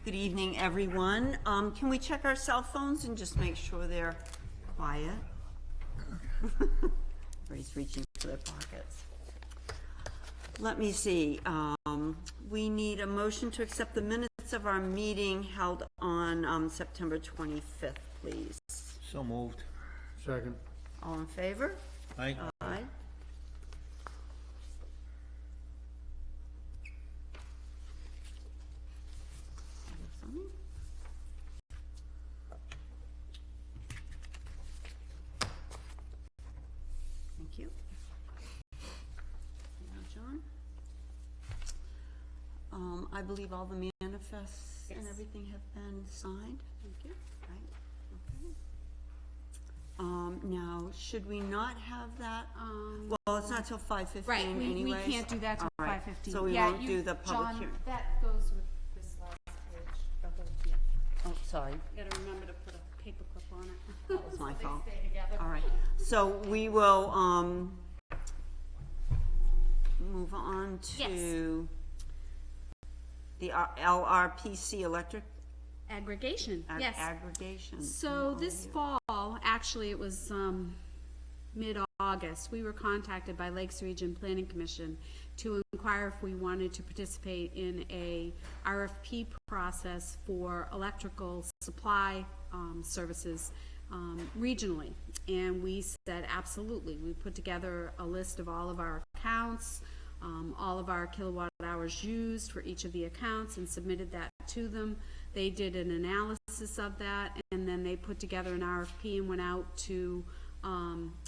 Good evening, everyone. Can we check our cell phones and just make sure they're quiet? Everybody's reaching for their pockets. Let me see. We need a motion to accept the minutes of our meeting held on September 25th, please. So moved. Second. All in favor? Aye. Aye. Thank you. Now, John. I believe all the manifests and everything have been signed. Thank you. Right. Okay. Now, should we not have that? Well, it's not till 5:15 Right, anyways. we can't do that till All right, 5:15. so we Yeah, won't do the public John, hearing. that goes with this last page, the whole deal. Oh, sorry. You gotta remember to put a paper clip on it. That was my So fault. they stay together. All right, so we will, move on to the LRPC electric Aggregation, yes. aggregation. So this fall, actually it was mid-August, we were contacted by Lakes Region Planning Commission to inquire if we wanted to participate in a RFP process for electrical supply services regionally. And we said absolutely. We put together a list of all of our accounts, all of our kilowatt hours used for each of the accounts, and submitted that to them. They did an analysis of that, and then they put together an RFP and went out to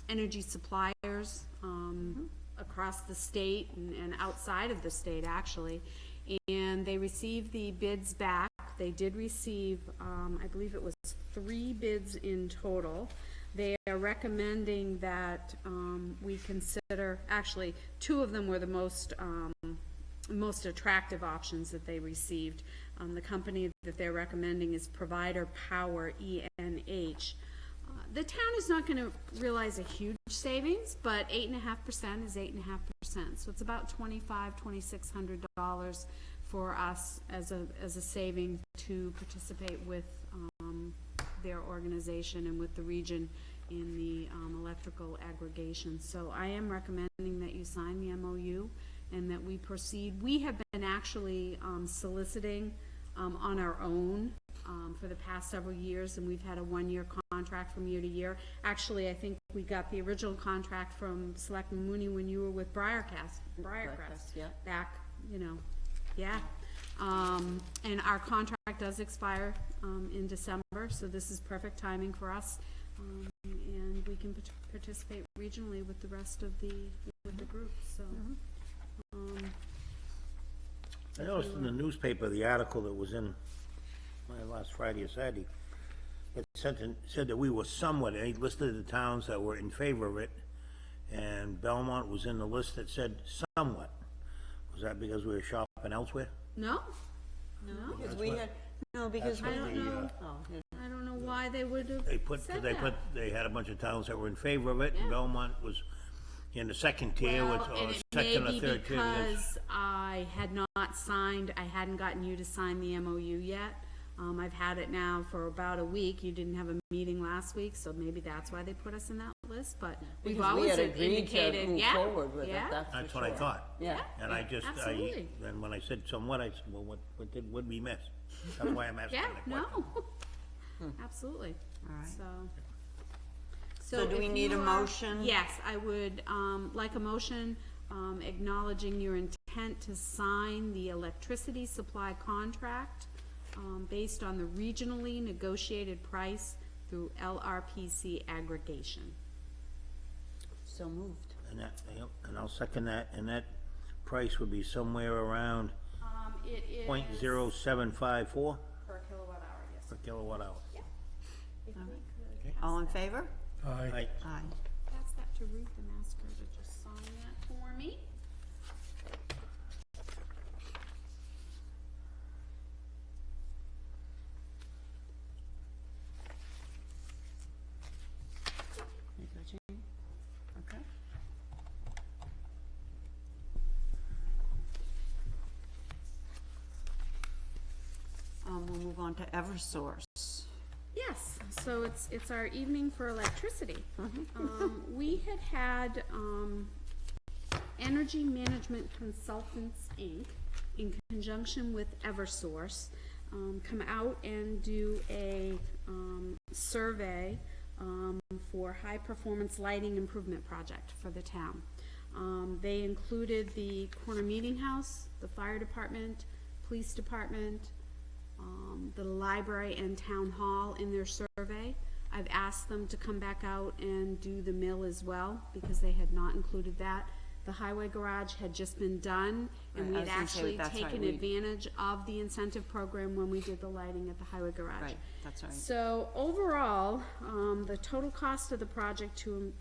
energy suppliers across the state and outside of the state, actually. And they received the bids back. They did receive, I believe it was 3 bids in total. They are recommending that we consider, actually 2 of them were the most attractive options that they received. The company that they're recommending is Provider Power, ENH. The town is not going to realize a huge savings, but 8.5% is 8.5%. So it's about $2,600 for us as a saving to participate with their organization and with the region in the electrical aggregation. So I am recommending that you sign the MOU and that we proceed. We have been actually soliciting on our own for the past several years, and we've had a 1-year contract from year to year. Actually, I think we got the original contract from Selectman Mooney when you were with Briarcrest Yeah. back, yeah. And our contract does expire in December, so this is perfect timing for us, and we can participate regionally with the rest of the group. So. I noticed in the newspaper, the article that was in last Friday or Saturday, it said that we were somewhat, they listed the towns that were in favor of it, and Belmont was in the list that said somewhat. Was that because we were shopping elsewhere? No, Because we had, no, because we. I don't know. I don't know why they would have said that. They had a bunch of towns that were in favor of it, and Belmont was in the second tier, Well, or and it second may or be third tier. because I had not signed, I hadn't gotten you to sign the MOU yet. I've had it now for about a week. You didn't have a meeting last week, so maybe that's why they put us in that list, but we've Because we always had agreed to indicated, move yeah, forward with it, yeah. that's for That's what I sure. thought. Yeah. And I just, absolutely. then when I said somewhat, I said, well, what would we miss? That's why I'm asking Yeah, the question. no, absolutely, All right. so. do we if need you a are- motion? Yes, I would, like a motion, acknowledging your intent to sign the electricity supply contract, based on the regionally negotiated price through LRPC aggregation. So moved. And that, yep, and I'll second that, and that price would be somewhere around It is. .0754 Per kilowatt hour, yes. per kilowatt hour. If we could All in favor? Aye. Aye. pass that to Ruth and ask her to just sign that for me. Okay. move on to Eversource. Yes, so it's our evening for electricity. We had Energy Management Consultants, Inc., in conjunction with Eversource, come out and do a survey for high-performance lighting improvement project for the town. They included the corner meeting house, the fire department, police department, the library and town hall in their survey. I've asked them to come back out and do the mill as well, because they had not included that. The highway garage had just been done, and we Right, had I was gonna say, actually that's right, taken we- advantage of the incentive program when we did the lighting at the highway garage. Right, that's right. So overall, the total cost of the project to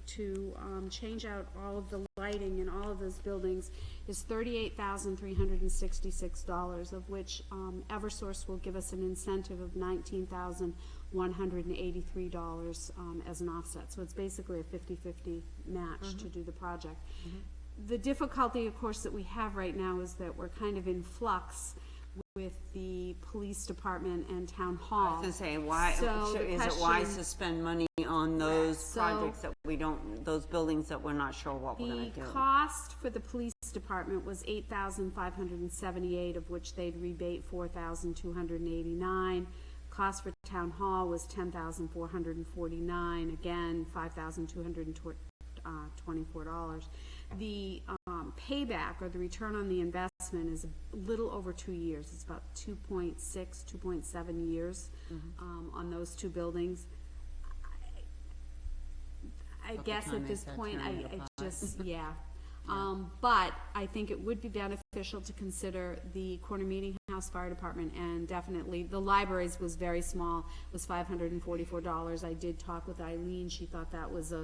change out all of the lighting in all of those buildings is $38,366, of which Eversource will give us an incentive of $19,183 as an offset. So it's basically a 50-50 match to do the project. The difficulty, of course, that we have right now is that we're kind of in flux with the police department and town hall. I was gonna say, why, So the is it wise question- to spend money on those So- projects that we don't, those buildings that we're not sure what we're gonna The do? cost for the police department was $8,578, of which they'd rebate $4,289. Cost for town hall was $10,449, again, $5,224. The payback, or the return on the investment, is a little over 2 years. It's about 2.6, 2.7 years on those two buildings. I guess time at they this said point, turn it I apart. just, yeah. But I think it would be beneficial to consider the corner meeting house fire department, and definitely the libraries was very small, was $544. I did talk with Eileen. She thought that was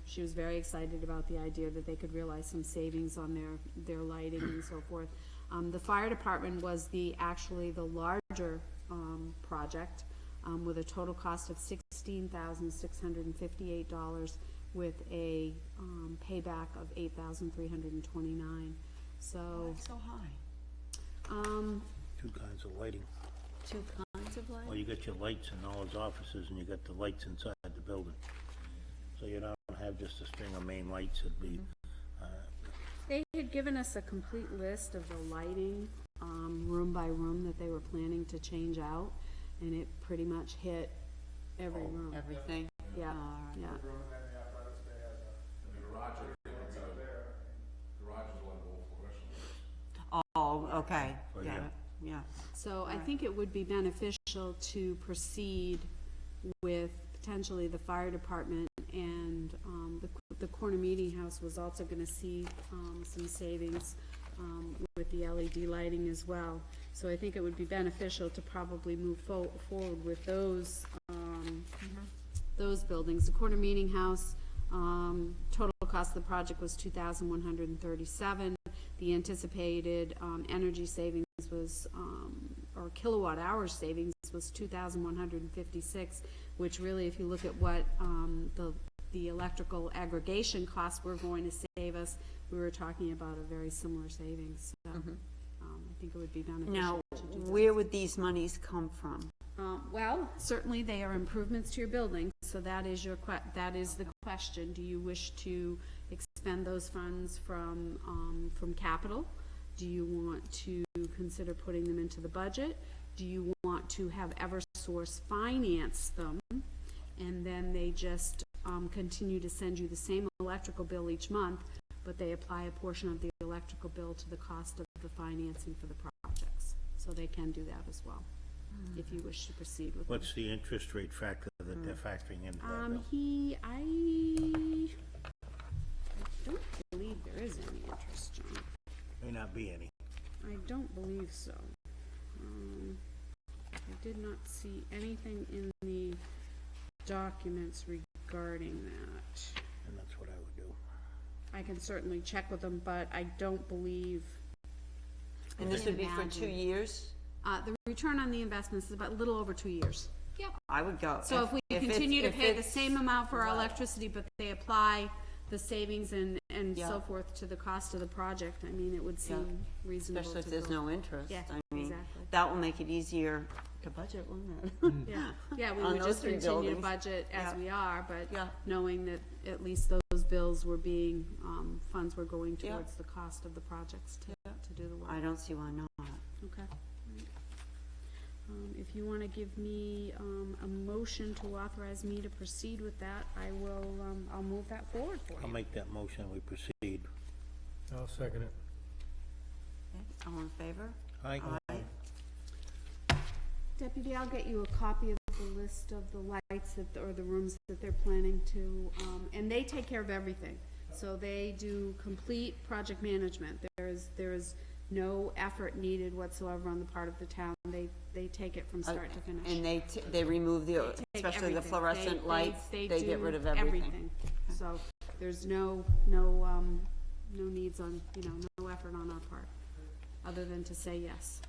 she was very excited about the idea that they could realize some savings on their lighting and so forth. The fire department was actually the larger project, with a total cost of $16,658, with a payback of $8,329. So, So high. Two kinds of lighting. Two kinds of Well, lighting? you got your lights in all his offices, and you got the lights inside the building. So you don't have just a string of main lights, it'd be, they had given us a complete list of the lighting, room by room, that they were planning to change out, and it pretty much hit every room. Everything? Yeah, Alright. yeah. The garage, garage is like the whole question. Oh, okay, For got you. it, yeah. So I think it would be beneficial to proceed with potentially the fire department, and the corner meeting house was also gonna see some savings with the LED lighting as well. So I think it would be beneficial to probably move forward with those buildings. The corner meeting house, total cost of the project was $2,137. The anticipated energy savings was, or kilowatt hour savings was 2,156, which really, if you look at what the electrical aggregation costs were going to save us, we were talking about a very similar savings. So I think it would be beneficial Now, to do that. where would these monies come from? Well, certainly they are improvements to your building, so that is that is the question. Do you wish to expend those funds from capital? Do you want to consider putting them into the budget? Do you want to have Eversource finance them, and then they just continue to send you the same electrical bill each month, but they apply a portion of the electrical bill to the cost of the financing for the projects? So they can do that as well, if you wish to proceed with them. what's the interest rate factor that they're factoring into that bill? I don't believe there is any interest, John. May not be any. I don't believe so. I did not see anything in the documents regarding that. And that's what I would do. I can certainly check with them, but I don't believe. And this would be for 2 years? The return on the investments is about a little over 2 years. Yep. I would go. So if we it's- continue to if pay the it's- same amount for our electricity, but they apply the savings and Yeah. so forth to the cost of the project, I mean, it would seem reasonable to Especially if there's go. no interest. Yeah, I mean, exactly. that will make it easier, to budget, wouldn't it? Yeah, we On would those just three continue to buildings. budget as Yeah. we are, but Yeah. knowing that at least those bills were being, funds were going Yeah. towards the cost of the projects Yeah. to do the work. I don't see why not. Okay. If you wanna give me, a motion to authorize me to proceed with that, I will, I'll move that forward for I'll you. make that motion, we proceed. I'll second it. Okay, all in favor? Aye. Deputy, I'll get you a copy of the list of the lights that, or the rooms that they're planning to, and they take care of everything. So they do complete project management. There is no effort needed whatsoever on the part of the town. They take it from start to finish. And they remove the, Take especially the everything. fluorescent lights, they get do rid of everything. So there's no needs on, no effort on our part, other than to say yes.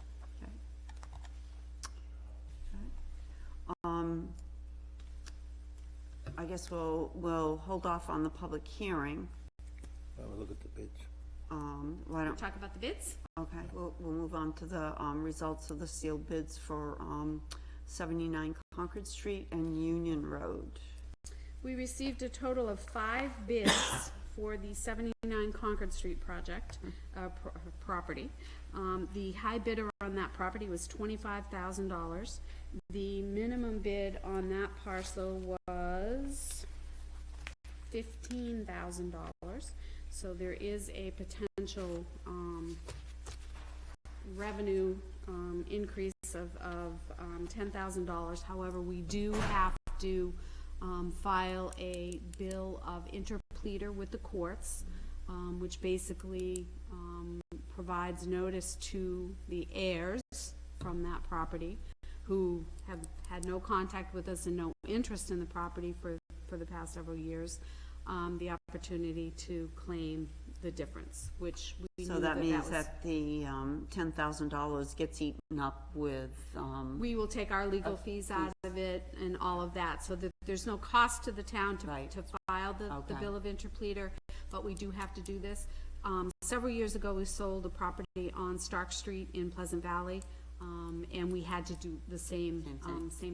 Okay. I guess we'll hold off on the public hearing. Well, we'll look at the bids. Why don't, Talk about the bids? okay, we'll move on to the, results of the sealed bids for, 79 Concord Street and Union Road. We received a total of 5 bids for the 79 Concord Street project, property. The high bidder on that property was $25,000. The minimum bid on that parcel was $15,000. So there is a potential, revenue, increase of $10,000. However, we do have to, file a bill of interpleader with the courts, which basically, provides notice to the heirs from that property, who have had no contact with us and no interest in the property for the past several years, the opportunity to claim the difference, which we knew So that means was. that the, $10,000 gets eaten up with, We will take our legal fees out of it and all of that, so that there's no cost to the town Right. to file the Okay. bill of interpleader, but we do have to do this. Several years ago, we sold a property on Stark Street in Pleasant Valley, and we had to do the same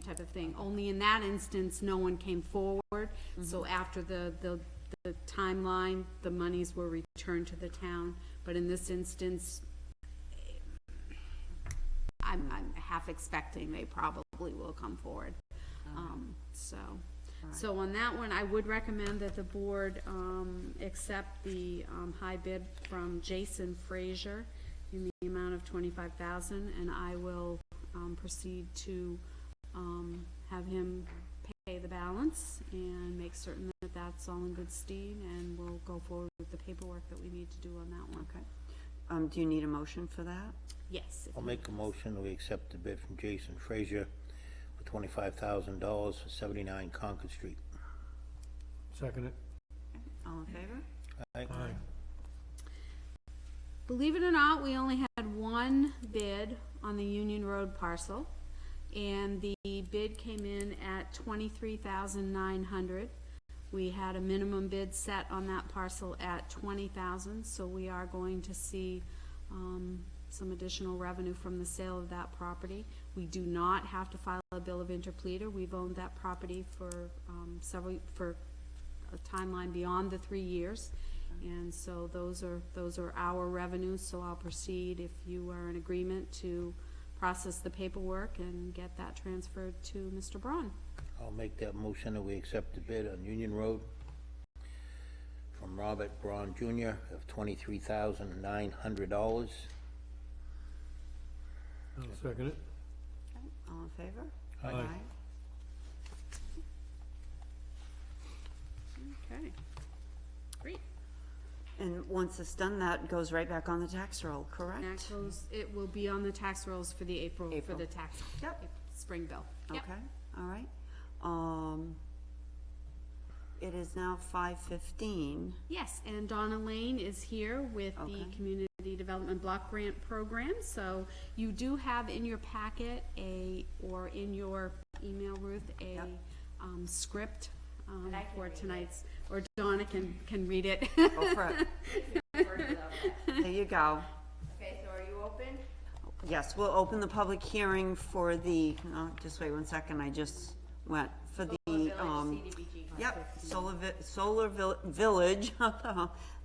type of thing. Only in that instance, no one came forward, so after the timeline, the monies were returned to the town. But in this instance, I'm half expecting they probably will come forward. So on that one, I would recommend that the board, accept the, high bid from Jason Frazier in the amount of $25,000, and I will, proceed to, have him pay the balance and make certain that that's all in good stead, and we'll go forward with the paperwork that we need to do on that one. okay. Do you need a motion for that? Yes. if I'll you- make a motion, we accept the bid from Jason Frazier for $25,000 for 79 Concord Street. Second it. All in favor? Aye. Aye. Believe it or not, we only had one bid on the Union Road parcel, and the bid came in at $23,900. We had a minimum bid set on that parcel at $20,000, so we are going to see, some additional revenue from the sale of that property. We do not have to file a bill of interpleader. We've owned that property for, for a timeline beyond the 3 years. And so those are our revenues, so I'll proceed if you are in agreement to process the paperwork and get that transferred to Mr. Braun. I'll make that motion that we accept the bid on Union Road from Robert Braun Jr. of $23,900. I'll second it. All in favor? Aye. Okay, great. And once it's done, that goes right back on the tax roll, correct? That goes, it will be on the tax rolls for the April, for April. the tax. Yep. Spring bill. Yep. Okay, all right. It is now 5:15. Yes, and Donna Lane is here with the Okay. Community Development Block Grant Program. So you do have in your packet or in your email, Ruth, a Yep. Script for tonight's, or Donna can read it. Go for it. There you go. Okay, so are you open? Yes, we'll open the public hearing for the, just wait 1 second, I just went for the, CDBG. yep, Village,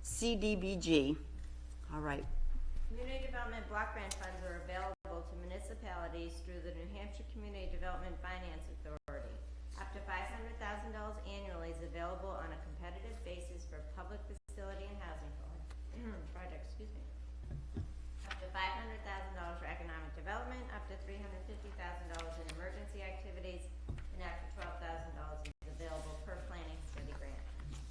CDBG. All right, Community Development Block Grant funds are available to municipalities through the New Hampshire Community Development Finance Authority. Up to $500,000 annually is available on a competitive basis for public facility and housing projects, excuse me. Up to $500,000 for economic development, up to $350,000 in emergency activities, and up to $12,000 is available per planning study grant.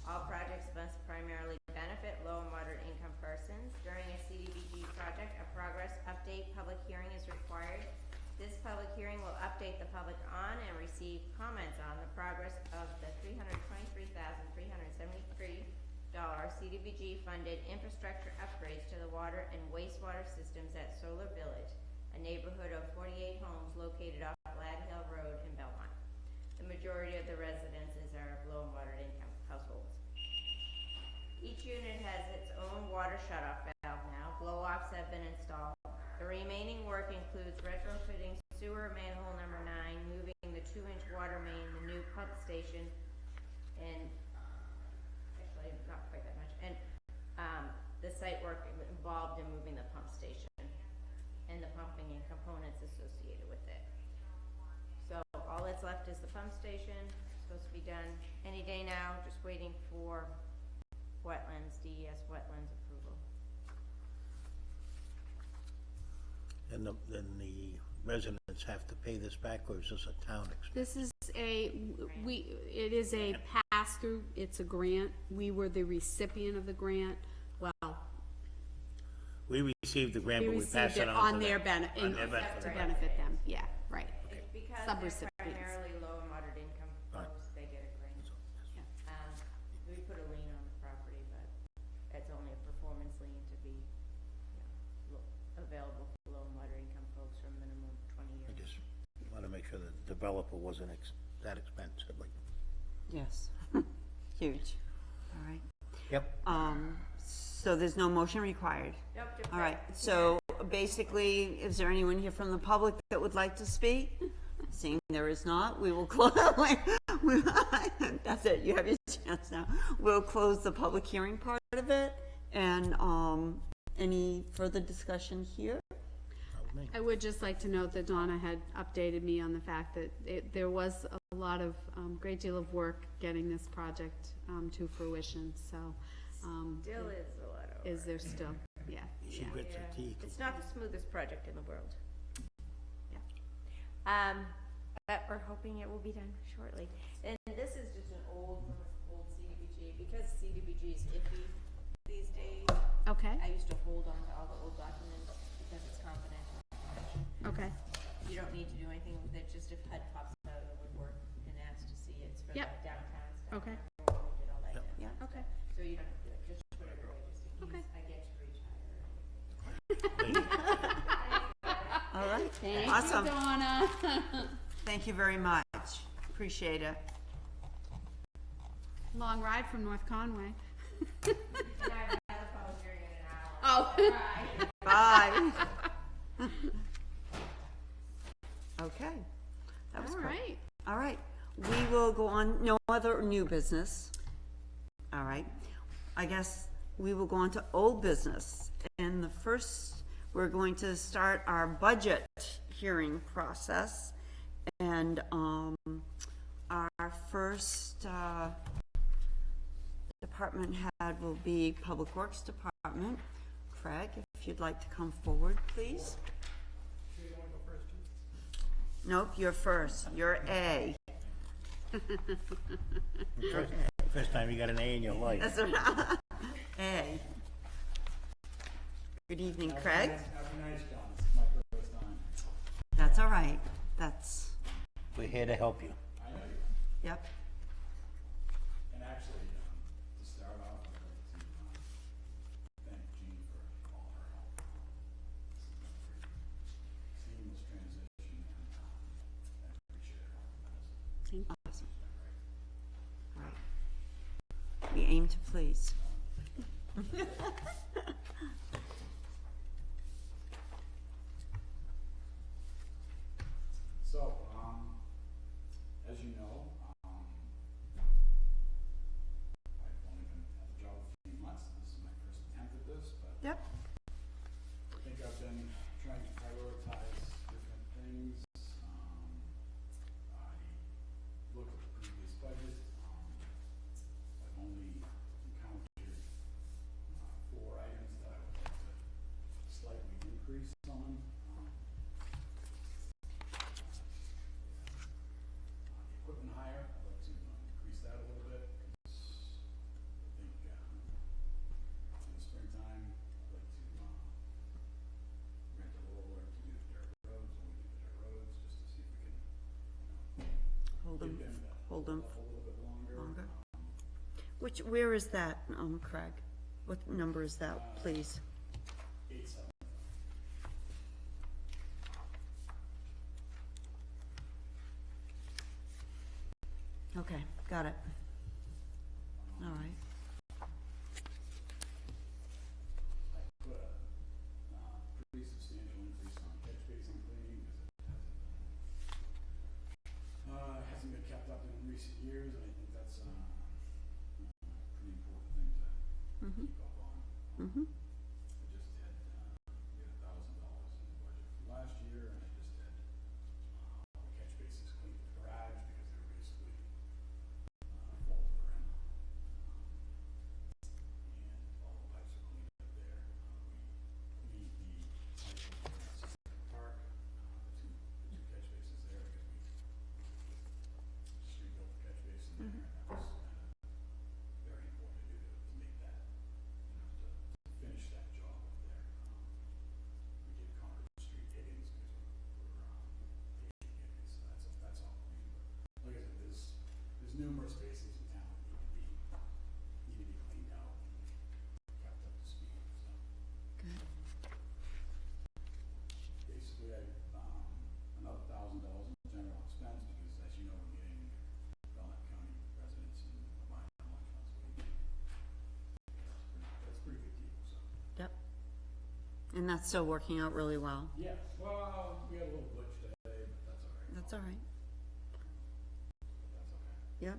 All projects must primarily benefit low and moderate income persons. During a CDBG project, a progress update public hearing is required. This public hearing will update the public on and receive comments on the progress of the $323,373 CDBG funded infrastructure upgrades to the water and wastewater systems at Solar Village, a neighborhood of 48 homes located off Glad Hill Road in Belmont. The majority of the residences are of low and moderate income households. Each unit has its own water shutoff valve now. Blow-offs have been installed. The remaining work includes retrofitting sewer manhole number 9, moving the 2-inch water main, the new pump station, and actually not quite that much, and the site work involved in moving the pump station and the pumping and components associated with it. So all that's left is the pump station, supposed to be done any day now, just waiting for wetlands, DES wetlands approval. And then the residents have to pay this back, or is this a town expense? This is it is a pass-through, it's a grant. We were the recipient of the grant. Well, We received the grant, we but we pass received it it on on to their them. benefit, On their benefit. to benefit them, yeah, right. It's because they're Sub-recipients. primarily low and moderate income folks, they get a grant. We put a lien on the property, but it's only a performance lien to be, available for low and moderate income folks for a minimum of 20 I years. just want to make sure that the developer wasn't that expensive, like, yes, huge, all right. yep. So there's no motion required. Nope, just All right, that. so basically, is there anyone here from the public that would like to speak? Seeing there is not, we will close, that's it, you have your chance now. We'll close the public hearing part of it, and, any further discussion here? I would just like to note that Donna had updated me on the fact that there was a lot of, great deal of work getting this project, to fruition, so, Still is a lot of is work. there still, yeah. She grits her teeth. It's not the smoothest project in the world. Yeah. But we're hoping it will be done shortly. And this is just an old CDBG, because CDBG is iffy these days. Okay, I used to hold on to all the old documents because it's confidential information. okay, You don't need to do anything with it, just if HUD pops out of the woodwork and asks to see it's for the Yep. downtown stuff. Okay. Remember when we did all that Yep. downtown okay, stuff. So you don't have to do it, just put it away, just in Okay. case I get to retire. All right, thank you, awesome, Donna. thank you very much, appreciate it. Long ride from North Conway. And I have another public hearing in an hour. Oh. Bye. Okay, that was All quick. right. All right, we will go on, no other new business. All right, I guess we will go on to old business. And the first, we're going to start our budget hearing process. And, our first, department head will be Public Works Department. Craig, if you'd like to come forward, please. Nope, you're first, you're A. First time you got an A in your life. That's right. A. Good evening, Craig. Have a nice John. This is my first time. That's all right. That's, We're here to help you. I know you. yep. And actually, to start off, I'd like to thank Jean for all her help. This has been a pretty seamless transition, and I appreciate her help. Awesome. All right. We aim to please. them, Get them to hold them up a little bit longer. longer. Where is that, Craig? What number is that, please? 8-7. Okay, got it. All right. I put a pretty substantial increase on catch basin cleaning because it hasn't been kept up in recent years, and I think that's a pretty important thing to keep up on. Mm-hmm. I just had, we had $1,000 in the budget from last year, and I just had all the catch basins cleaned at the garage because they were basically full to the rim. And all the pipes are cleaned up there. We need the pipe over at Selectmen Park, the two catch basins there, because we just rebuilt the catch basin there, and that was kind of very important to do to make that, to finish that job up there. We did Concord Street Higgins because we're paving Higgins, so that's all clean. But like I said, there's numerous basins in town that need to be cleaned out and kept up to speed, so. Good. Basically, I, another $1,000 in general expense, because as you know, we're getting Belmont County residents and buying lunch once a week. That's a pretty good deal, so. Yep. And that's still working out really well. Yeah, well, we had a little glitch today, but that's all right. That's all right. But that's okay. Yep.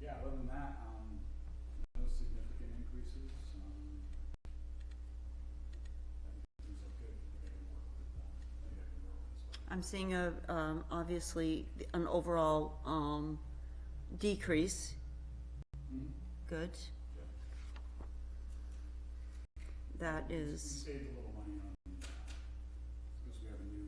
Yeah, other than that, no significant increases, I think things look good, I think I can work with, this. I'm seeing obviously, an overall, decrease. Good. Yeah. That We is, saved a little money on, because we have a new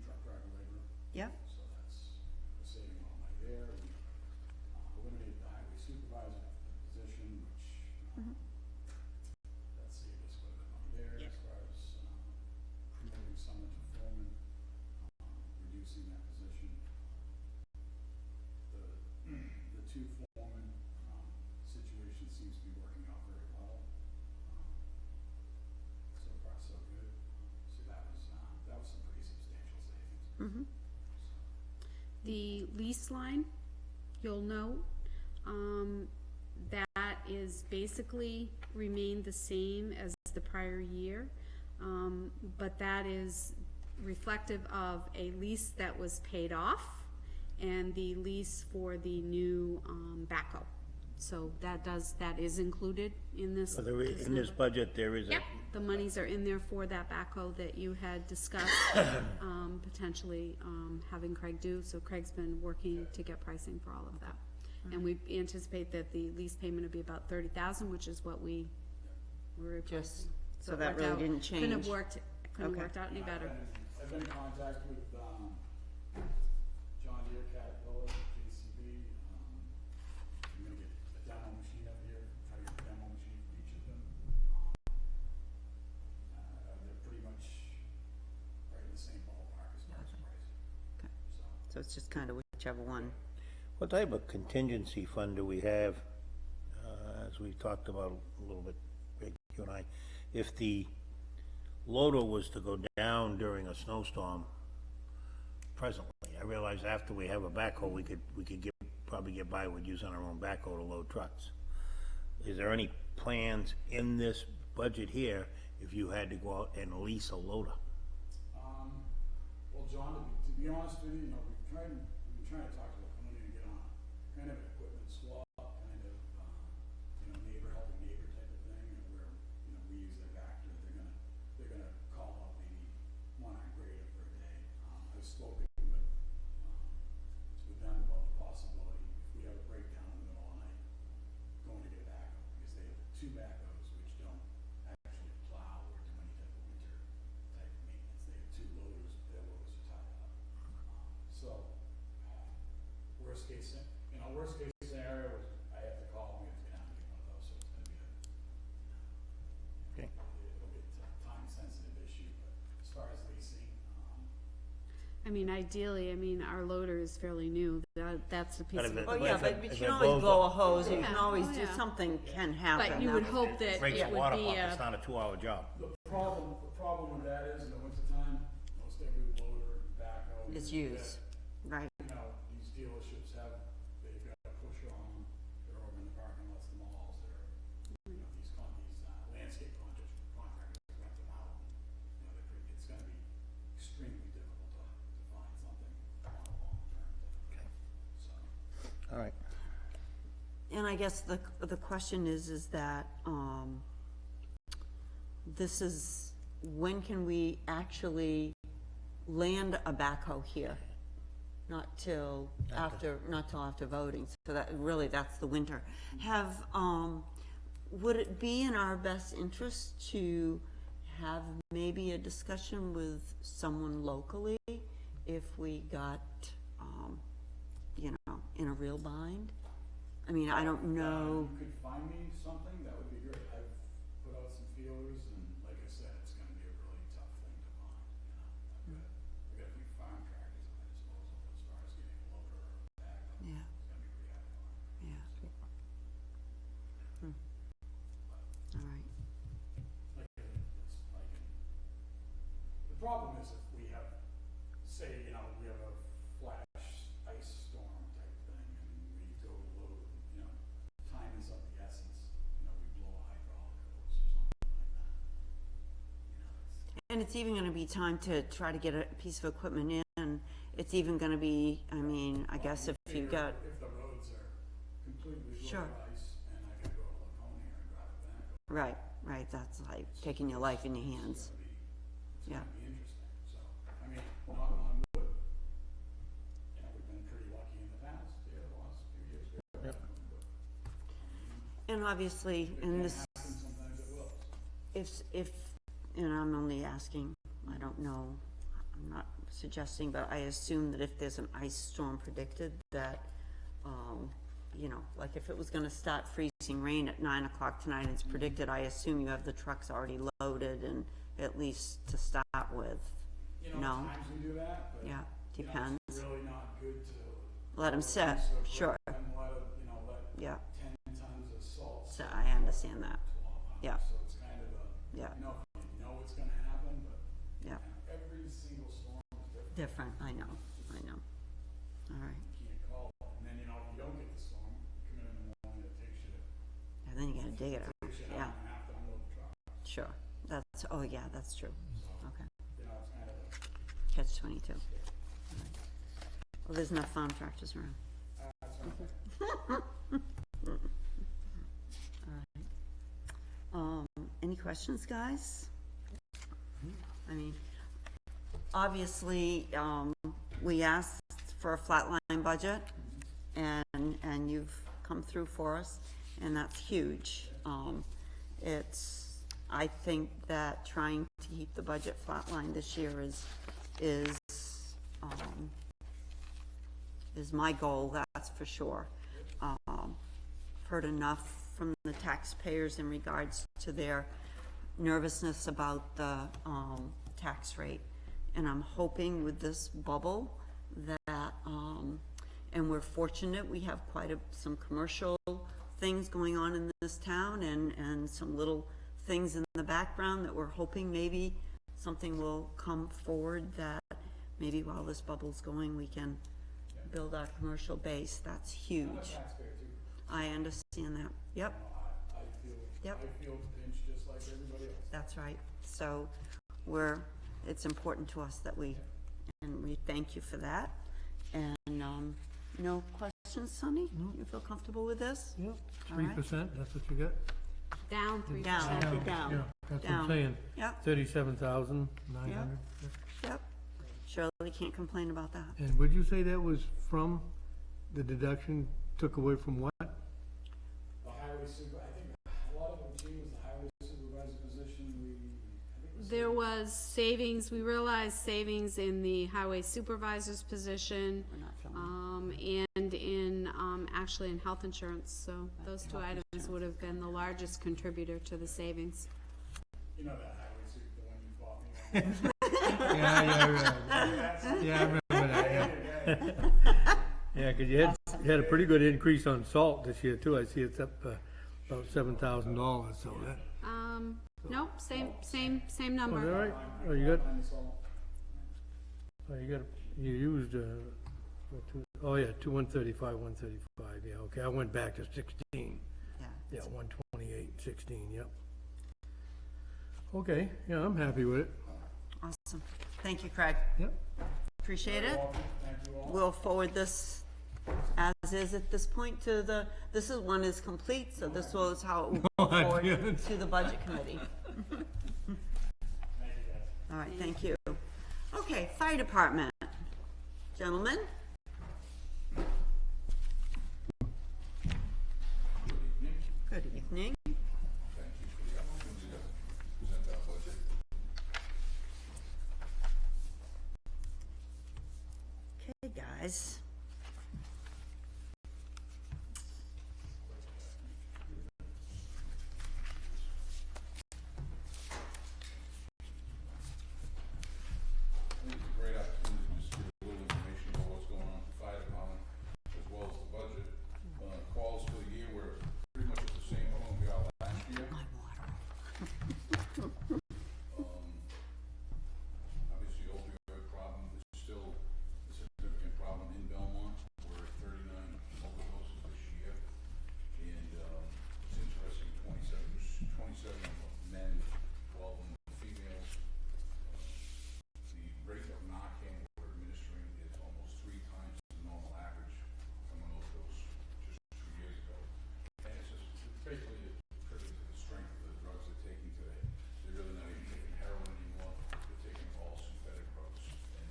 truck driver labor. yep, So we're saving a lot of money there. We eliminated the highway supervisor position, which, that saved us quite a bit of money there. Yeah. As far as, promoting someone to foreman, reducing that position. The two foreman, situation seems to be working out very well. So far, so good. So that was some pretty substantial savings. The lease line, you'll note, that is basically remained the same as the prior year. But that is reflective of a lease that was paid off and the lease for the new, backhoe. So that is included in this. So there is, in this number. budget, there is a, Yep, the monies are in there for that backhoe that you had discussed, potentially, having Craig do, so Craig's been working to get pricing for all of that. And we anticipate that the lease payment would be about $30,000, which is what we were. just, so it that worked really out. didn't Couldn't have change. worked out any better. I've been in contact with, John Deere, Caterpillar, JCB, I'm gonna get a demo machine up here, try to get a demo machine for each of them. They're pretty much right in the same ballpark as far as price. Okay. So, So it's just kind of whichever one. what type of contingency fund do we have? As we talked about a little bit, Rick, you and I, if the loader was to go down during a snowstorm presently, I realize after we have a backhoe, we could probably get by with using our own backhoe to load trucks. Is there any plans in this budget here if you had to go out and lease a loader? well, John, to be honest with you, we've been trying to talk to Laconia and get on kind of an equipment swap, kind of, neighbor helping neighbor type of thing, and where, we use their Vector, they're gonna call out maybe one on grader for a day. I've spoken with them about the possibility, if we have a breakdown in the middle of the night, going to get a backhoe, because they have two backhoes which don't actually plow or do any type of winter type of maintenance. They have two loaders, their loaders are tied up. So, worst case scenario is I have to call, we have to get out and get one of those, so it's gonna be Okay. it'll be a time sensitive issue, but as far as leasing, I mean, ideally, I mean, our loader is fairly new, that's the piece But of if it- Oh, it. yeah, if but it- you if can it always blows blow a up- hose, you Yeah. can always Oh, do, yeah. something can happen. But you would That's- hope that Breaks it the would water be pump, a, it's not a 2-hour job. The problem with that is in the wintertime, most every loader and backhoe. Is that, used, right, You know, these dealerships have, they've got a pusher on them, they're over in the parking lots, the malls, they're, you know, these landscape contractors rent them out. You know, it's gonna be extremely difficult to find something on a long term. So, All right. and I guess the question is that, this is, when can we actually land a backhoe here? Not till after voting, so that, really, that's the winter. Would it be in our best interest to have maybe a discussion with someone locally if we got, you know, in a real bind? I mean, I don't know, you could find me something, that would be great. I've put out some feelers, and like I said, it's gonna be a really tough thing to find, you know. I've got a few farm tractors at my disposal, but as far as getting a loader or a backhoe, yeah, it's gonna be pretty hard to find. yeah. All right, Like, it's like, the problem is if we have, say, you know, we have a flash ice storm type thing, and we go to load, you know, time is of the essence, you know, we blow a hydraulic hose or something like that. You know, it's, and it's even gonna be time to try to get a piece of equipment in, it's even gonna be, I mean, I guess if you've got, if the roads are completely Sure. full of ice, and I gotta go to Laconia and grab it back, right, that's like taking your life in your hands, it's yeah. gonna be interesting, so, I mean, knock on wood, you know, we've been pretty lucky in the past, yeah, the last few years, we haven't, but And obviously, it in can this, happen, sometimes it will, so. if, and I'm only asking, I don't know, I'm not suggesting, but I assume that if there's an ice storm predicted, that, you know, like if it was gonna start freezing rain at 9 o'clock tonight and it's predicted, I assume you have the trucks already loaded and at least to start with. You know, No. at times we do that, but. Yeah, you know, depends. It's really not good to. Let 'em sit, release a sure. brick And let it, you know, let Yeah, 10 tons of salt. so sit I understand that, 12 hours. Yeah. So it's kind of a, yeah, you know, you know it's gonna happen, but, yeah, you know, every single storm is different. different, I know, all right, You can't call it, and then, you know, if you don't get the storm, you come in the morning, it takes you to, and then you gotta dig it out, takes you an yeah, hour and a half to unload the truck, sure, that's, oh yeah, that's true, so, okay, you know, it's kind of a, catch 22. Well, there's enough farm tractors around. that's okay. Any questions, guys? I mean, obviously, we asked for a flatline budget, and you've come through for us, and that's huge. I think that trying to keep the budget flatline this year is my goal, that's for sure. Heard enough from the taxpayers in regards to their nervousness about the tax rate. And I'm hoping with this bubble that, and we're fortunate, we have quite some commercial things going on in this town and some little things in the background that we're hoping maybe something will come forward that maybe while this bubble's going, we can build our commercial base. That's I'm a huge. taxpayer too. I understand that. Yep, I feel, Yep. I feel the pinch just like everybody else. that's right. So it's important to us that we thank you for that. And, no questions, Sonny? You feel comfortable with this? Yep, All right. 3%, that's what you got? down 3%. Down. Yeah, down, yeah, that's what down. I'm saying, Yep, 37,900. yep. Shirley can't complain about that. And would you say that was from the deduction took away from what? The highway super, I think a lot of it, Gene, was the highway supervisor position, I think it was. There was savings, we realized savings in the highway supervisor's position, We're not filming. and in, actually in health insurance, so those two items would have been the largest contributor to the savings. You know that highway super, the one you bought me on. right. Yeah, I remember that, yeah. Yeah, 'cause you had a pretty good increase on salt this year too. I see it's up, about $7,000, so that, Nope, same oh, is that number. right? Oh, you used, oh yeah, 135, 135, yeah, okay, I went back to 16. Yeah. Yeah, 128, 16, yep. Okay, yeah, I'm happy with it. Awesome. Thank you, Craig. Yep. Appreciate it. We'll forward this as is at this point to this one is complete, so this was how it will go forward to the budget committee. All right, thank you. Okay, fire department. Gentlemen? Good evening. Okay, guys. I think it's a great opportunity to just give a little information about what's going on with the fire department, as well as the budget. Calls for the year, we're pretty much at the same point we are last year. My water. Obviously, opioid problem is still a significant problem in Belmont. We're at 39 overdoses this year. And it's interesting, 27 of them men, 12 of them females. The rate of Narcan we're administering is almost 3 times the normal average from an overdose just 2 years ago. And it's just basically attributed to the strength of the drugs they're taking today. They're really not even taking heroin anymore, they're taking all synthetic drugs. And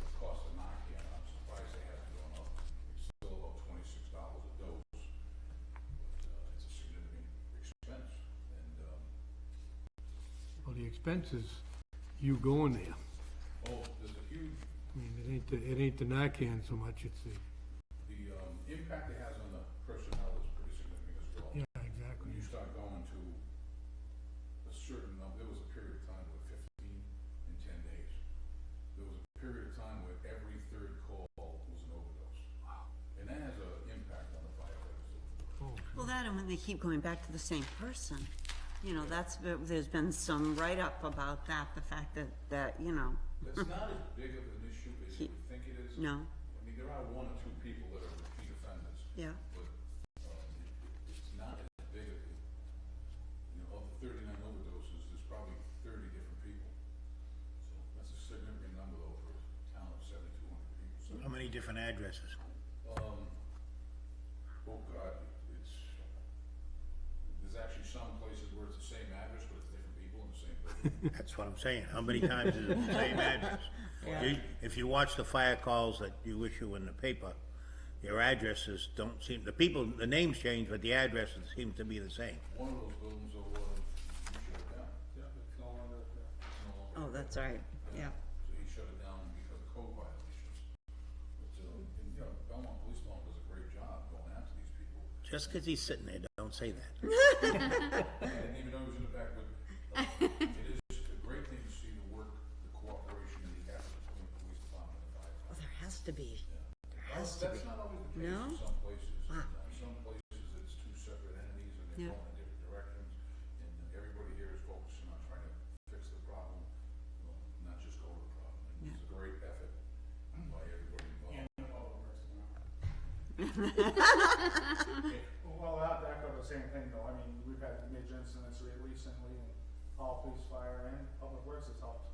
the cost of Narcan, I'm surprised they haven't gone up. It's still about $26 a dose. But it's a significant expense. And Well, the expense is you going there. there's a huge I mean, it ain't the Narcan so much, it's the, impact it has on the personnel is pretty significant as well. yeah, exactly. When you start going to a certain number, there was a period of time where 15 in 10 days. There was a period of time where every third call was an overdose. Wow. And that has an impact on the firefighters. Oh, Well, that and when they keep going back to the same person, you know, there's been some write-up about that, the fact that, you know, It's not as big of an issue as you would think it is. no, I mean, there are 1 or 2 people that are repeat offenders. yeah. But it's not as big of, of the 39 overdoses, there's probably 30 different people. So that's a significant number though for a town of 7,200 people. So, How many different addresses? oh God, there's actually some places where it's the same address, but it's different people in the same building. That's what I'm saying. How many times is it the same address? If you watch the fire calls that you issue in the paper, your addresses don't seem, the names change, but the addresses seem to be the same. One of those buildings over, you shut it down. Yeah, it's no longer, It's no longer. Oh, that's right, yeah. So he shut it down because of code violations. But, and, Belmont Police Department does a great job going after these people. Just 'cause he's sitting there, don't say that. I didn't even know he was in the back, but it is a great thing to see the work, the cooperation, and the effort between the police department and the fire Well, department. there has to be, there has to be. That's not always the case No? in some places. Wow. Some places it's 2 separate entities and they're Yeah. going in different directions. And everybody here is focusing on trying to fix the problem, not just go to the problem. And it's a great effort by everybody involved. and the public works Well, I'll have to echo the same thing though, I mean, we've had major incidents recently, and all police, fire, and public works has helped.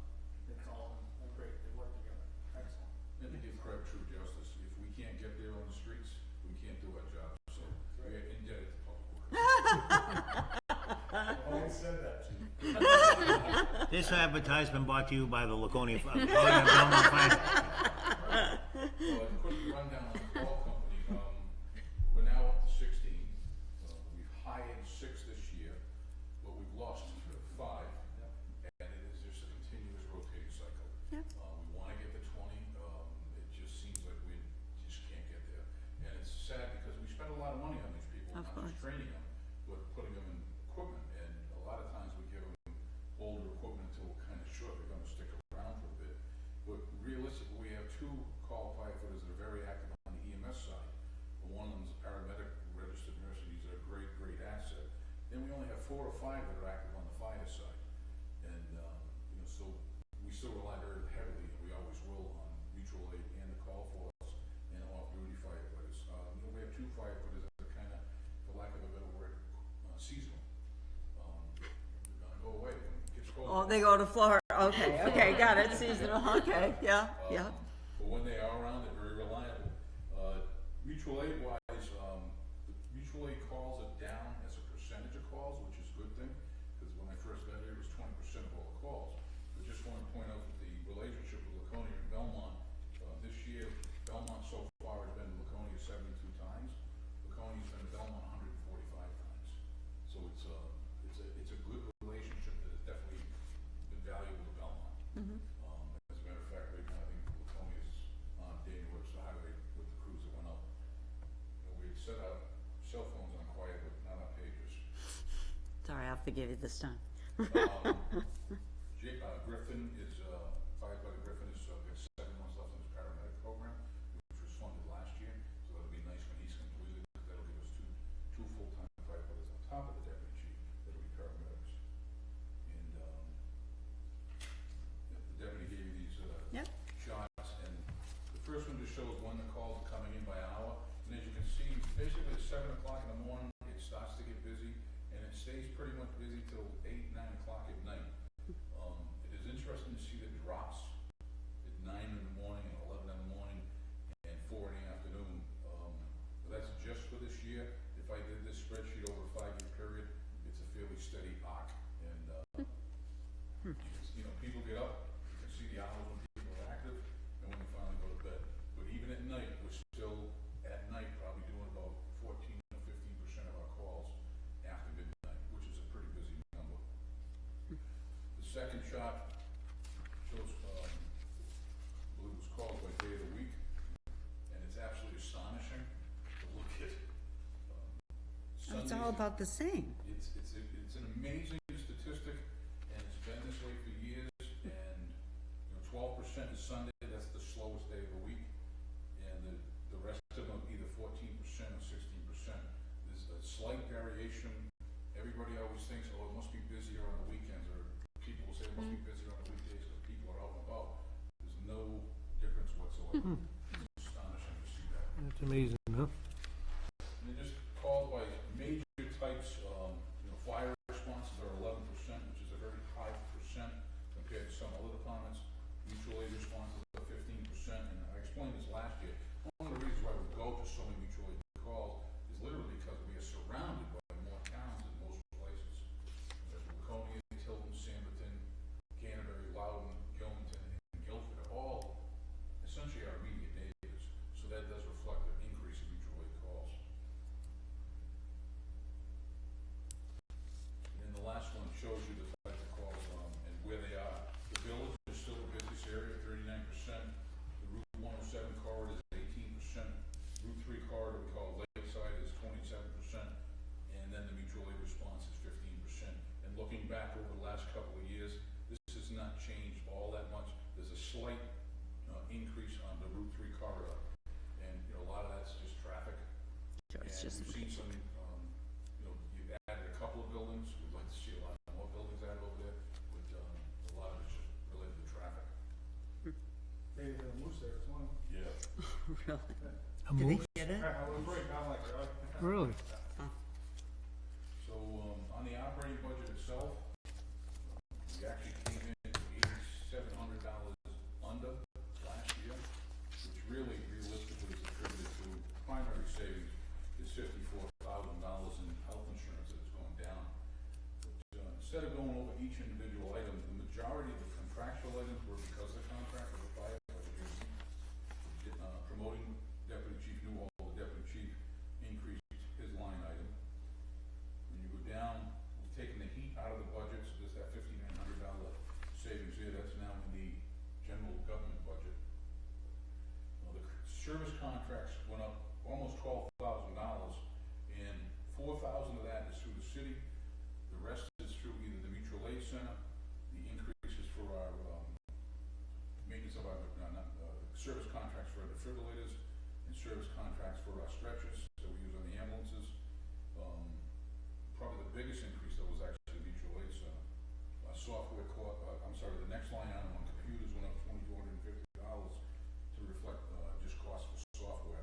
It's all been great, they work together, excellent. And to give Craig true justice, if we can't get there on the streets, we can't do our job. So we're indebted to public works. Always said that. This advertisement brought to you by the Laconia Belmont Fire. Well, a quick rundown on the call company, we're now up to 16. We've hired 6 this year, but we've lost 5. And it is just a continuous rotating cycle. Yep. We wanna get to 20, it just seems like we just can't get there. And it's sad because we spend a lot of money on these people, Of not course. just training them, but putting them in equipment. And a lot of times we give them older equipment until we're kinda sure they're gonna stick around. Oh, they go to Florida, okay, got it, seasonal, okay, yeah, yeah. But when they are around, they're very reliable. Mutual aid wise, mutual aid calls are down as a percentage of calls, which is a good thing, because when I first got here, it was 20% of all the calls. But just want to point out that the relationship with Laconia and Belmont, this year, Belmont so far has been to Laconia 72 times. Laconia's been to Belmont 145 times. So it's a good relationship that has definitely been valuable to Belmont. As a matter of fact, right now, I think Laconia's on day works the highway with the crews that went up. You know, we had set our cell phones on quiet, but not on pagers. Sorry, I'll forgive you this time. Griffin is, firefighter Griffin is, got 7 months left in his paramedic program, which was funded last year, so that'll be nice when he's completed, because that'll give us two full-time firefighters on top of the deputy chief, that'll be paramedics. And, the deputy gave you these, Yep. shots, and the first one just shows when the calls are coming in by hour, and as you can see, basically at 7 o'clock in the morning, it starts to get busy, and it stays pretty much busy till 8, 9 o'clock at night. It is interesting to see the drops at 9 in the morning and 11 in the morning and 4 in the afternoon. But that's just for this year. If I did this spreadsheet over a 5-year period, it's a fairly steady arc. And, you know, people get up, you can see the hours when people are active and when they finally go to bed. But even at night, we're still at night probably doing about 14 or 15% of our calls after midnight, which is a pretty busy number. The second shot shows, I believe it was called by day of the week, and it's absolutely astonishing to look at. It's Sundays. all about the same. It's an amazing statistic, and it's been this way for years, and, you know, 12% is Sunday, that's the slowest day of the week, and the rest of them either 14% or 16%. There's a slight variation. Everybody always thinks, oh, it must be busier on the weekends, or people will say it must be busier on the weekdays because people are out and about. There's no difference whatsoever. It's astonishing to see that. That's amazing, huh? And it just calls by major types, you know, fire responses are 11%, which is a very high percent compared to some other departments. Mutual aid responses are 15%, and I explained this last year. One of the reasons why we go to so many mutual aid calls is literally because we are surrounded by more towns than most places. There's Laconia, Tilton, Sanberton, Canterbury, Loudon, Gilmanton, and Guilford are all essentially our immediate neighbors, so that does reflect an increase in mutual aid calls. And then the last one shows you the type of calls, and where they are. The village is still the busiest area, 39%. The Route 107 corridor is 18%. Route 3 corridor, we call Lakeside, is 27%. And then the mutual aid response is 15%. And looking back over the last couple of years, this has not changed all that much. There's a slight increase on the Route 3 corridor. And, you know, a lot of that's just traffic. Sure, it's And just, we've seen some, you know, you've added a couple of buildings. We'd like to see a lot more buildings added over there, but a lot of it's just related to traffic. They had a moose there this morning. Yeah. really. A Did they moose? get it? I was right down like, Really? So, on the operating budget itself, we actually came in $8,700 under last year, which really realistically is attributed to primary savings is $54,000 in health insurance that is going down. But, instead of going over each individual item, the majority of the contractual items were because of the contract with the firefighter agency. Promoting Deputy Chief Newhall, the Deputy Chief increased his line item. When you go down, we've taken the heat out of the budget, so there's that $5,900 savings here, that's now in the general government budget. The service contracts went up almost $12,000, and $4,000 of that is through the city. The rest is through either the mutual aid center, the increases for our, maintenance of our, service contracts for our defibrillators, and service contracts for our stretchers that we use on the ambulances. Probably the biggest increase though was actually the mutual aid center. Software, the next line item on computers went up $2,250 to reflect, just cost for software.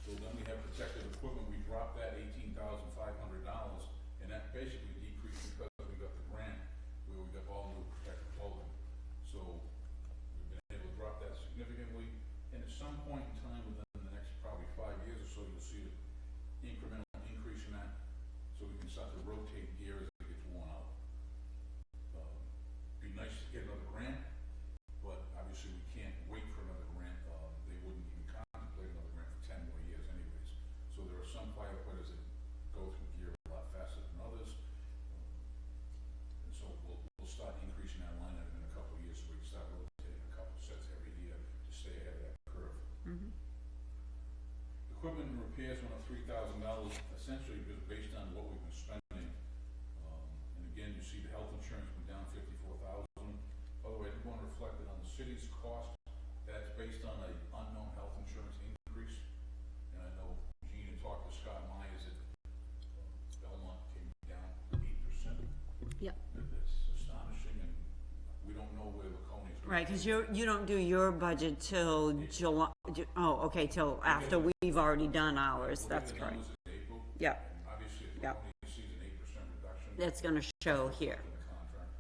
So then we have protective equipment, we dropped that $18,500, and that city's cost, that's based on an unknown health insurance increase. And I know Gene had talked to Scott Myers that Belmont came down 8%. Yep. That's astonishing, and we don't know where Laconia's going. Right, cause you don't do your budget till July, okay, till after we've already done ours, that's correct. Yep, Obviously, if Yep. Laconia sees an 8% reduction that's gonna show here. in the contract,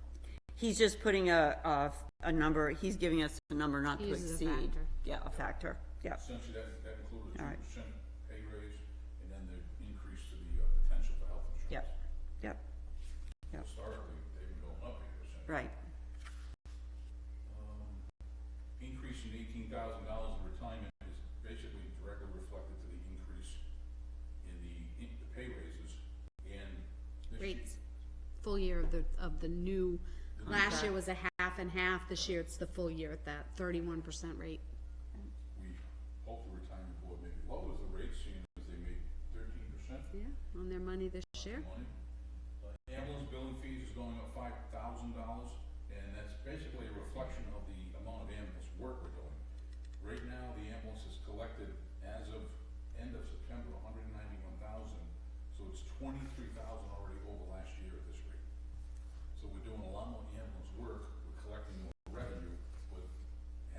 He's just putting a number, he's giving us a number not to He uses a exceed. factor. Yeah, a factor, yeah. essentially that included a All right. 2% pay raise, and then the increase to the potential for health insurance. Yep, yep, Historically, they've been going up 8%. right. Increase in $18,000 in retirement is basically directly reflected to the increase in the pay raises, and this year, Rates, full year of the new, last year was a half and half, this year it's the full year at that 31% rate. we hope the retirement board maybe lowers the rate, seeing as they made 13%. Yeah, on their money this year. Money. Ambulance billing fees is going up $5,000, and that's basically a reflection of the amount of ambulance work we're doing. Right now, the ambulance is collected as of end of September, 191,000, so it's 23,000 already over last year at this rate. So we're doing a lot more ambulance work, we're collecting more revenue, but it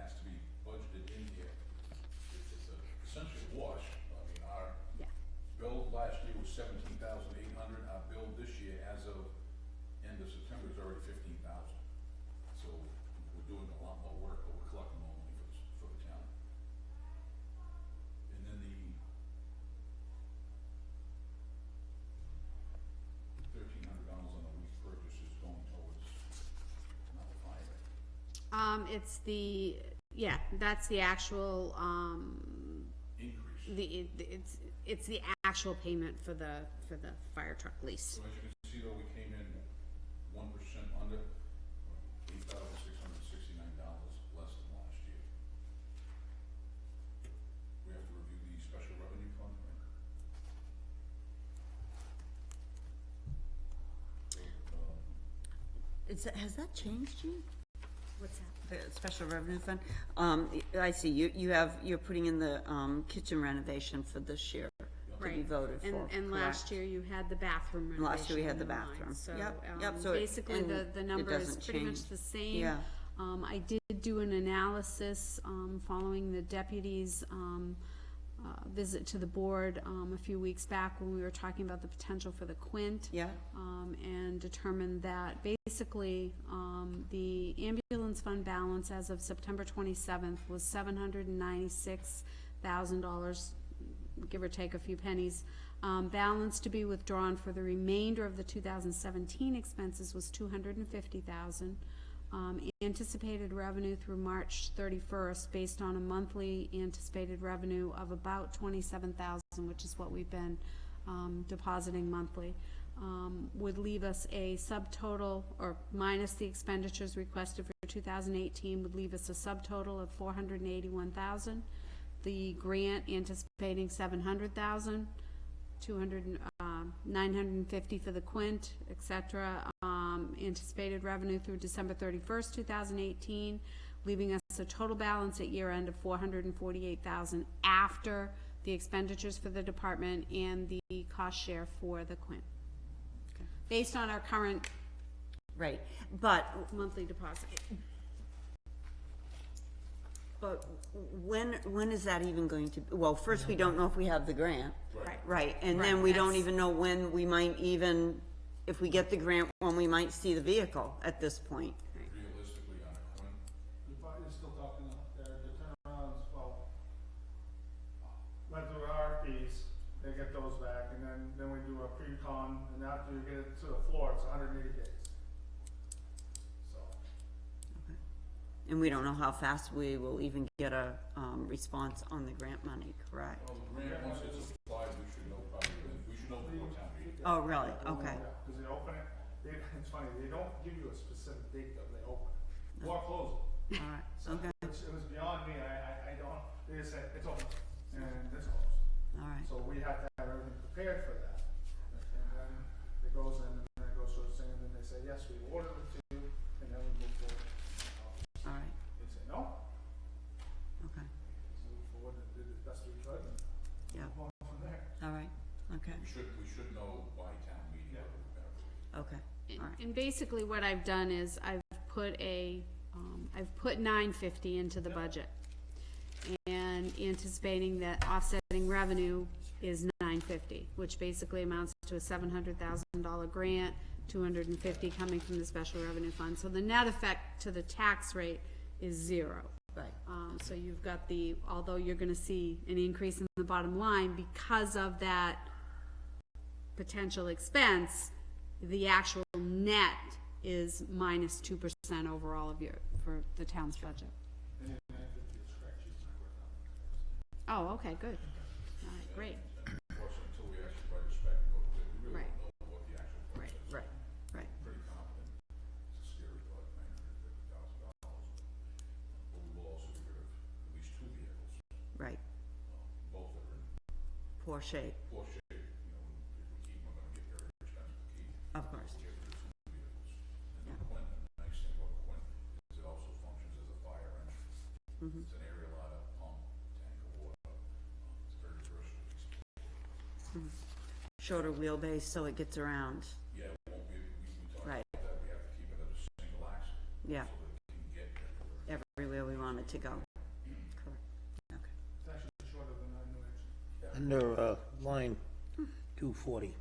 has to be budgeted in here. It's essentially a wash. I mean, our Yeah. bill last year was 17,800, our bill this year as of end of September is already 15,000. So we're doing a lot more work, but we're collecting more money for the town. And then the $1,300 on the lease purchase is going towards, not the fire It's the, yeah, that's the actual, increase. it's the actual payment for the fire truck lease. So as you can see though, we came in 1% under, $8,669 less than last year. We have to review the special revenue fund, right? So, Has that changed, Gene? What's that? The special revenue fund? I see, you're putting in the, kitchen renovation for this year to be Right. voted for, And last correct? year you had the bathroom renovation. Last year we had the in line. bathroom. So, Yep, so it- basically and the it number is doesn't pretty much change. the same. Yeah. I did do an analysis, following the deputy's, visit to the board, a few weeks back when we were talking about the potential for the Quint. Yeah, And determined that basically, the ambulance fund balance as of September 27th was $796,000, give or take a few pennies. Balance to be withdrawn for the remainder of the 2017 expenses was $250,000. Anticipated revenue through March 31st, based on a monthly anticipated revenue of about $27,000, which is what we've been depositing monthly, would leave us a subtotal, or minus the expenditures requested for 2018, would leave us a subtotal of $481,000. The grant anticipating $700,000, 950 for the Quint, et cetera. Anticipated revenue through December 31st, 2018, leaving us a total balance at year end of $448,000 after the expenditures for the department and the cost share for the Quint. Based on our current right, but monthly deposit. But when is that even going to, well, first, we don't know if we have the grant. Right. Right, and then we don't that's- even know when we might even, if we get the grant, when we might see the vehicle at this point. realistically, on a Quinn, You're still talking, the turnarounds, well, went through RFPs, they get those back, and then we do a pre-con, and after you get it to the floor, it's 180 days. So, And we don't know how fast we will even get a, response on the grant money, correct? well, the grant, once it's applied, we should know probably, we should know before town meeting. Oh, really? Okay. because they open it, it's funny, they don't give you a specific date that they open it, or close it. All right, So okay, it was beyond me, I don't, they just said, it's open, and it's closed. all right, So we have to have everything prepared for that. And then it goes in, and then it goes through the thing, and then they say, yes, we ordered it to you, and then we move forward. all right. They say, no, And basically what I've done is I've put $950 into the budget. And anticipating that offsetting revenue is $950, which basically amounts to a $700,000 grant, $250 coming from the special revenue fund. So the net effect to the tax rate is 0. Right. So you've got although you're gonna see an increase in the bottom line because of that potential expense, the actual net is minus 2% overall for the town's budget. Oh, okay, good. All right, great. Unfortunately, until we actually write a spec and go to bid, we really Right. don't know what the actual Right. process is. Right, right. Pretty confident. It's a scary thought, $950,000. But we will also get rid of at least 2 vehicles. Right. Both that are in Poor shape, poor shape. You know, if we keep them, we're gonna get very expensive to keep. of course. We'll get rid of 2 vehicles. And Yeah. the Quint, the nice thing about the Quint is it also functions as a fire engine. It's an aerial ladder pump, tank of water. It's very versatile piece. Shorter wheelbase so it gets around. Yeah, it won't be, we talked Right. about that, we have to keep it as a single axle. Yeah. So that it can get everywhere. Everywhere we want it to go. Correct. Okay. It's actually shorter than a new engine. Under, line 240,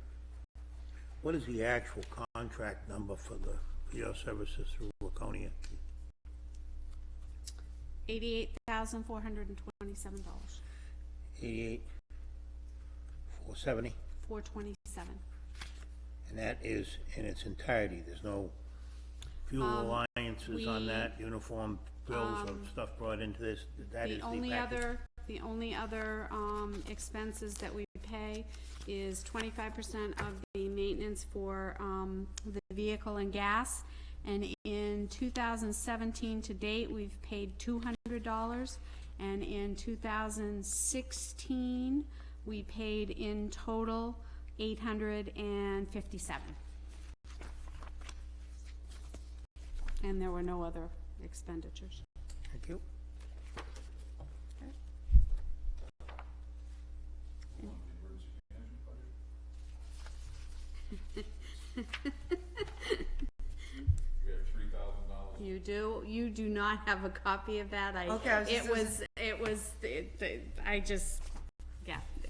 what is the actual contract number for your services through Laconia? $88,427. 88,470, $427. and that is in its entirety, there's no fuel alliances on we- that, uniform bills or stuff brought into this, that is The the only package? only other expenses that we pay is 25% of the maintenance for the vehicle and gas. And in 2017 to date, we've paid $200. And in 2016, we paid in total $857. And there were no other expenditures. Thank you. We have $3,000. You do not have a copy of that, Okay, I was just-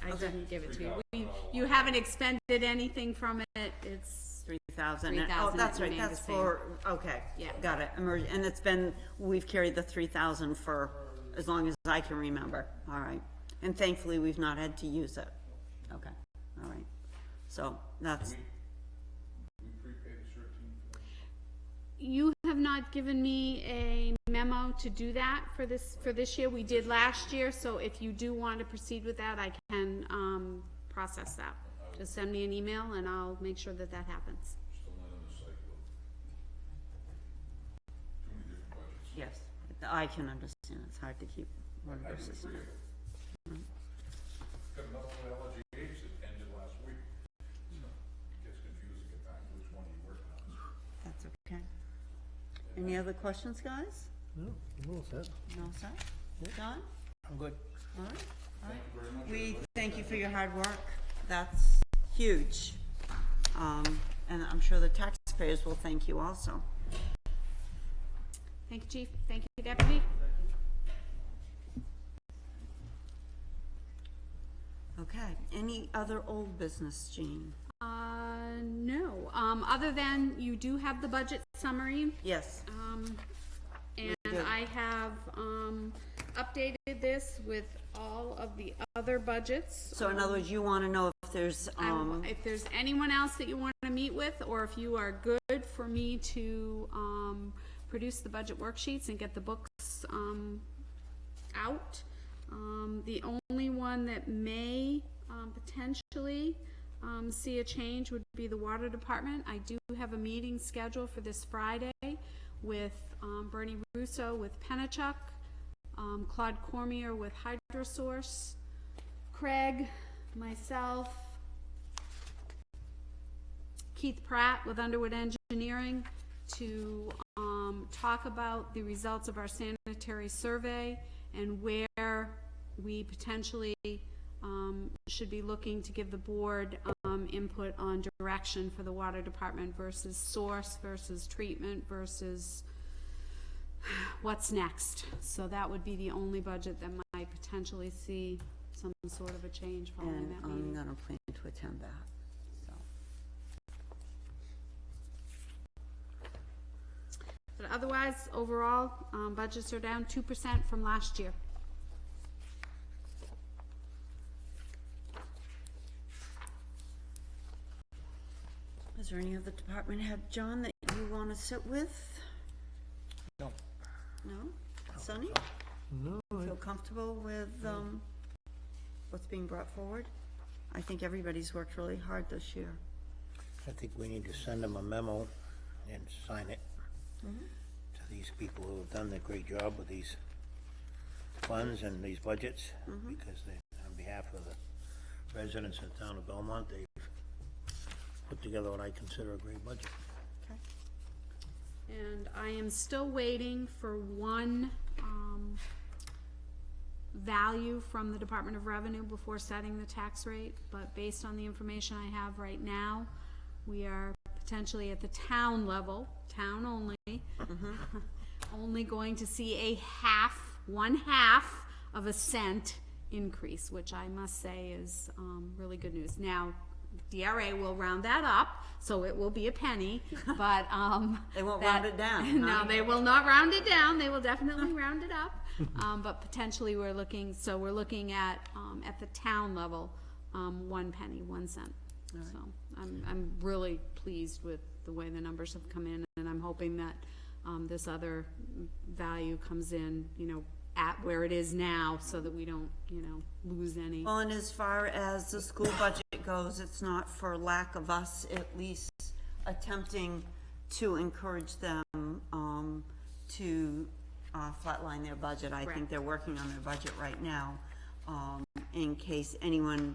I didn't give it to you. You haven't expended anything from it, it's, 3,000. 3,000 Oh, that's that right, remained that's the same. for, okay. Yeah. Got it, and it's been, we've carried the 3,000 for as long as I can remember, all right. And thankfully, we've not had to use it. Okay, all right. So, that's, We prepaid the 13 for that. you have not given me a memo to do that for this year. We did last year, so if you do want to proceed with that, I can, process that. Just send me an email and I'll make sure that that happens. Still not in the cycle of too many different budgets. yes, I can understand, it's hard to keep one I do versus agree. another. Got another one at LGH that ended last week. So it gets confusing at times which one you work on. That's okay. Any other questions, guys? No, I'm all set. No, sir? John? I'm good. All right, all right. Very much. We thank you for your hard work. That's huge. And I'm sure the taxpayers will thank you also. Thank you, Chief. Thank you, Deputy. Okay, any other old business, Jean? No, other than you do have the budget summary, Yes, and good. I have, updated this with all of the other budgets. so in other words, you want to know if there's, If there's anyone else that you want to meet with, or if you are good for me to, produce the budget worksheets and get the books, out. The only one that may, potentially, see a change would be the water department. I do have a meeting scheduled for this Friday with, Bernie Russo with Penachuk, Claude Cormier with HydroSource, Craig, myself, Keith Pratt with Underwood Engineering to talk about the results of our sanitary survey and where we potentially should be looking to give the board input on direction for the water department versus source versus treatment versus what's next. So that would be the only budget that might potentially see some sort of a change following And that I'm meeting. gonna plan to attend that, so. But otherwise, overall, budgets are down 2% from last year. Is there any other department head, John, that you wanna sit with? No. No? Sonny? No, Feel comfortable with, what's being brought forward? I think everybody's worked really hard this year. I think we need to send them a memo and sign it to these people who have done a great job with these funds and these budgets, because they, on behalf of the residents of the town of Belmont, they've put together what I consider a great budget. Okay. And I am still waiting for one, value from the Department of Revenue before setting the tax rate, but based on the information I have right now, we are potentially at the town level, town only, only going to see a one half of a cent increase, which I must say is, really good news. Now, DRA will round that up, so it will be a penny, but, They won't that- round it down, No, huh? they will not round it down, they will definitely round it up. But potentially we're looking at the town level, 1 penny, 1 cent. So I'm really pleased with the way the numbers have come in, and I'm hoping that, this other value comes in, you know, at where it is now, so that we don't, you know, lose any. Well, and as far as the school budget goes, it's not for lack of us at least attempting to encourage them, to, flatline their budget. I think Correct. they're working on their budget right now, in case anyone